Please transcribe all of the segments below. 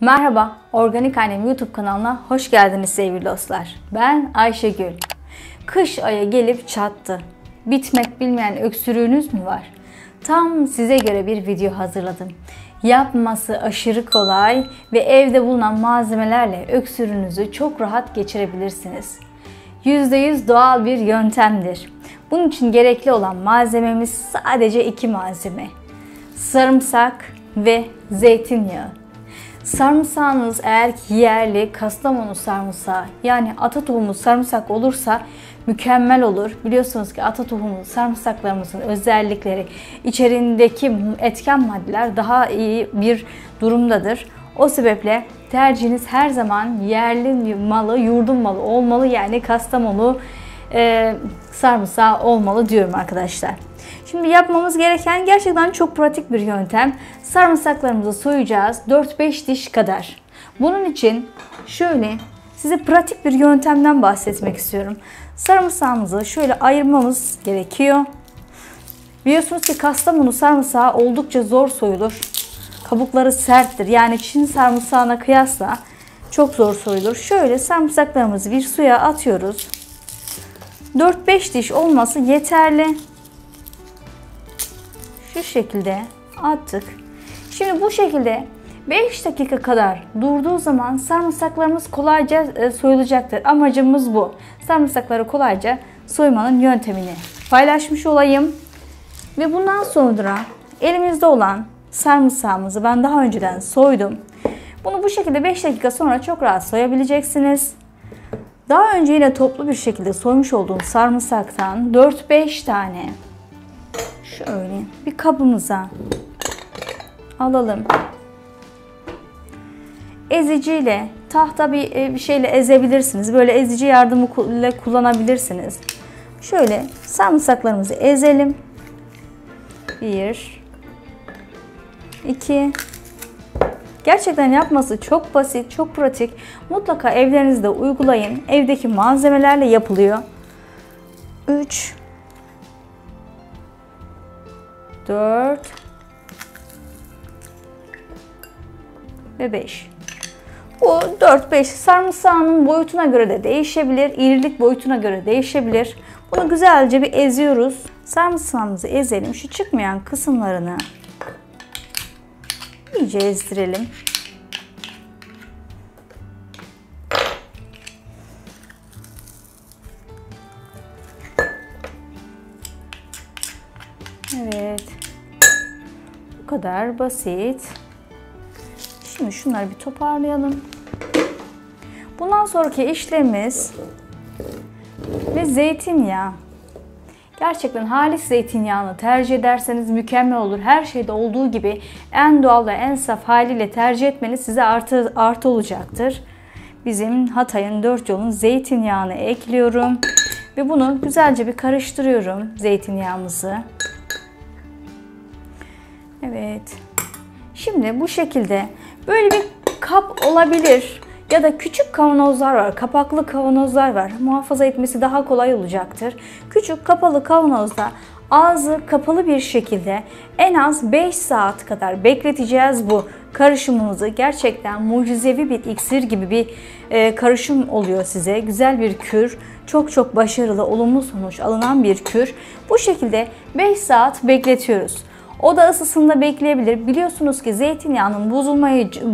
Merhaba, Organik Annem YouTube kanalına hoş geldiniz sevgili dostlar. Ben Ayşegül. Kış ayı gelip çattı. Bitmek bilmeyen öksürüğünüz mü var? Tam size göre bir video hazırladım. Yapması aşırı kolay ve evde bulunan malzemelerle öksürüğünüzü çok rahat geçirebilirsiniz. %100 doğal bir yöntemdir. Bunun için gerekli olan malzememiz sadece 2 malzeme. Sarımsak ve zeytinyağı. Sarımsağınız eğer ki yerli Kastamonu sarımsağı yani ata tohumu sarımsak olursa mükemmel olur. Biliyorsunuz ki ata tohumu sarımsaklarımızın özellikleri, içerisindeki etken maddeler daha iyi bir durumdadır. O sebeple tercihiniz her zaman yerli malı, yurdun malı olmalı, yani Kastamonu sarımsağı olmalı diyorum arkadaşlar. Şimdi yapmamız gereken gerçekten çok pratik bir yöntem. Sarımsaklarımızı soyacağız 4-5 diş kadar. Bunun için şöyle size pratik bir yöntemden bahsetmek istiyorum. Sarımsağımızı şöyle ayırmamız gerekiyor. Biliyorsunuz ki Kastamonu sarımsağı oldukça zor soyulur. Kabukları serttir. Yani Çin sarımsağına kıyasla çok zor soyulur. Şöyle sarımsaklarımızı bir suya atıyoruz. 4-5 diş olması yeterli. Şu şekilde attık. Şimdi bu şekilde 5 dakika kadar durduğu zaman sarımsaklarımız kolayca soyulacaktır. Amacımız bu. Sarımsakları kolayca soymanın yöntemini paylaşmış olayım. Ve bundan sonra elimizde olan sarımsağımızı ben daha önceden soydum. Bunu bu şekilde 5 dakika sonra çok rahat soyabileceksiniz. Daha önce yine toplu bir şekilde soymuş olduğum sarımsaktan 4-5 tane şöyle bir kabımıza alalım. Eziciyle, tahta bir şeyle ezebilirsiniz. Böyle ezici yardımı ile kullanabilirsiniz. Şöyle sarımsaklarımızı ezelim. 1 2. Gerçekten yapması çok basit, çok pratik. Mutlaka evlerinizde uygulayın. Evdeki malzemelerle yapılıyor. 3 4 ve 5. Bu 4-5 sarımsağının boyutuna göre de değişebilir. İrilik boyutuna göre değişebilir. Bunu güzelce bir eziyoruz. Sarımsağımızı ezelim. Şu çıkmayan kısımlarını iyice ezdirelim. Evet. Bu kadar basit. Şimdi şunları bir toparlayalım. Bundan sonraki işlemimiz ve zeytinyağı. Gerçekten halis zeytinyağını tercih ederseniz mükemmel olur. Her şeyde olduğu gibi en doğal ve en saf haliyle tercih etmeniz size artı olacaktır. Bizim Hatay'ın 4 yolun zeytinyağını ekliyorum. Ve bunu güzelce bir karıştırıyorum zeytinyağımızı. Evet. Şimdi bu şekilde böyle bir kap olabilir. Ya da küçük kavanozlar var, kapaklı kavanozlar var. Muhafaza etmesi daha kolay olacaktır. Küçük kapalı kavanozda ağzı kapalı bir şekilde en az 5 saat kadar bekleteceğiz bu karışımımızı. Gerçekten mucizevi bir iksir gibi bir karışım oluyor size. Güzel bir kür. Çok başarılı, olumlu sonuç alınan bir kür. Bu şekilde 5 saat bekletiyoruz. Oda ısısında bekleyebilir. Biliyorsunuz ki zeytinyağının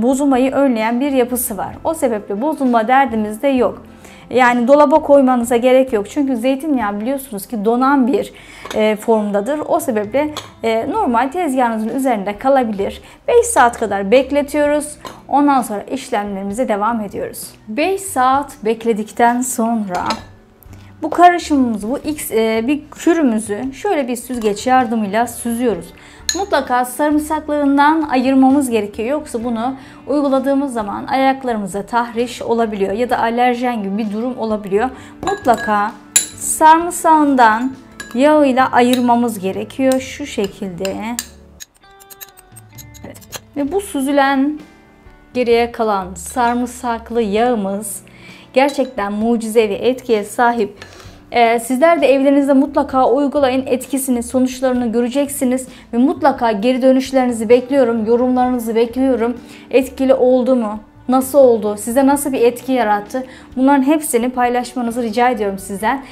bozulmayı önleyen bir yapısı var. O sebeple bozulma derdimiz de yok. Yani dolaba koymanıza gerek yok. Çünkü zeytinyağı biliyorsunuz ki donan bir formdadır. O sebeple normal tezgahınızın üzerinde kalabilir. 5 saat kadar bekletiyoruz. Ondan sonra işlemlerimize devam ediyoruz. 5 saat bekledikten sonra bu karışımımızı, bir kürümüzü şöyle bir süzgeç yardımıyla süzüyoruz. Mutlaka sarımsaklarından ayırmamız gerekiyor. Yoksa bunu uyguladığımız zaman ayaklarımıza tahriş olabiliyor ya da alerjen gibi bir durum olabiliyor. Mutlaka sarımsağından yağıyla ayırmamız gerekiyor. Şu şekilde. Evet. Ve bu süzülen geriye kalan sarımsaklı yağımız gerçekten mucizevi etkiye sahip Sizler de evlerinizde mutlaka uygulayın. Etkisini, sonuçlarını göreceksiniz. Ve mutlaka geri dönüşlerinizi bekliyorum. Yorumlarınızı bekliyorum. Etkili oldu mu? Nasıl oldu? Size nasıl bir etki yarattı? Bunların hepsini paylaşmanızı rica ediyorum sizden.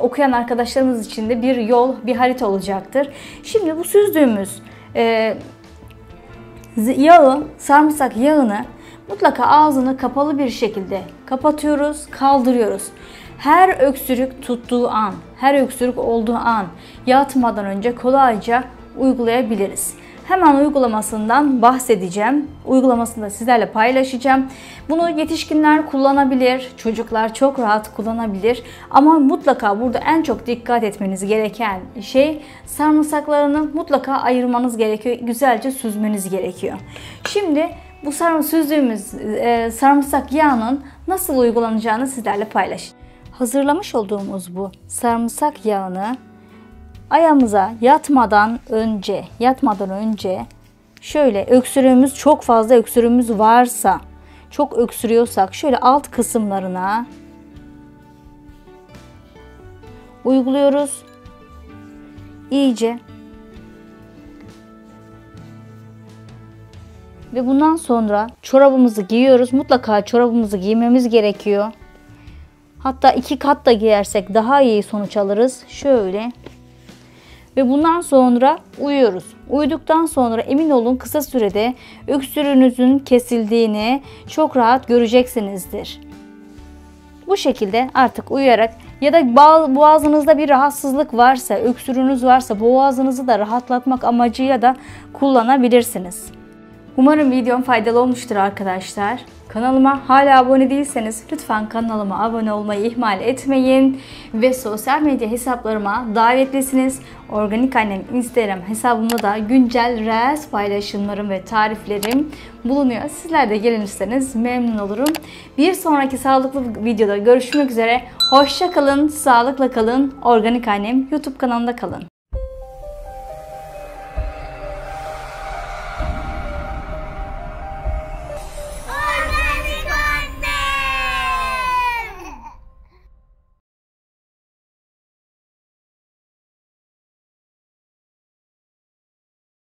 Okuyan arkadaşlarımız için de bir yol, bir harita olacaktır. Şimdi bu süzdüğümüz yağı, sarımsak yağını mutlaka ağzını kapalı bir şekilde kapatıyoruz, kaldırıyoruz. Her öksürük tuttuğu an, her öksürük olduğu an yatmadan önce kolayca uygulayabiliriz. Hemen uygulamasından bahsedeceğim. Uygulamasını da sizlerle paylaşacağım. Bunu yetişkinler kullanabilir, çocuklar çok rahat kullanabilir. Ama mutlaka burada en çok dikkat etmeniz gereken şey sarımsaklarını mutlaka ayırmanız gerekiyor. Güzelce süzmeniz gerekiyor. Şimdi bu süzdüğümüz sarımsak yağının nasıl uygulanacağını sizlerle paylaşacağım. Hazırlamış olduğumuz bu sarımsak yağını ayağımıza yatmadan önce şöyle öksürüğümüz, çok fazla öksürüğümüz varsa, çok öksürüyorsak şöyle alt kısımlarına uyguluyoruz. İyice. Ve bundan sonra çorabımızı giyiyoruz. Mutlaka çorabımızı giymemiz gerekiyor. Hatta 2 kat da giyersek daha iyi sonuç alırız. Şöyle. Ve bundan sonra uyuyoruz. Uyuduktan sonra emin olun kısa sürede öksürüğünüzün kesildiğini çok rahat göreceksinizdir. Bu şekilde artık uyuyarak ya da boğazınızda bir rahatsızlık varsa, öksürüğünüz varsa boğazınızı da rahatlatmak amacıyla da kullanabilirsiniz. Umarım videom faydalı olmuştur arkadaşlar. Kanalıma hala abone değilseniz lütfen kanalıma abone olmayı ihmal etmeyin. Ve sosyal medya hesaplarıma davetlisiniz. Organik Annem Instagram hesabımda da güncel reels paylaşımlarım ve tariflerim bulunuyor. Sizler de gelirseniz memnun olurum. Bir sonraki sağlıklı videoda görüşmek üzere. Hoşça kalın, sağlıkla kalın. Organik Annem YouTube kanalında kalın.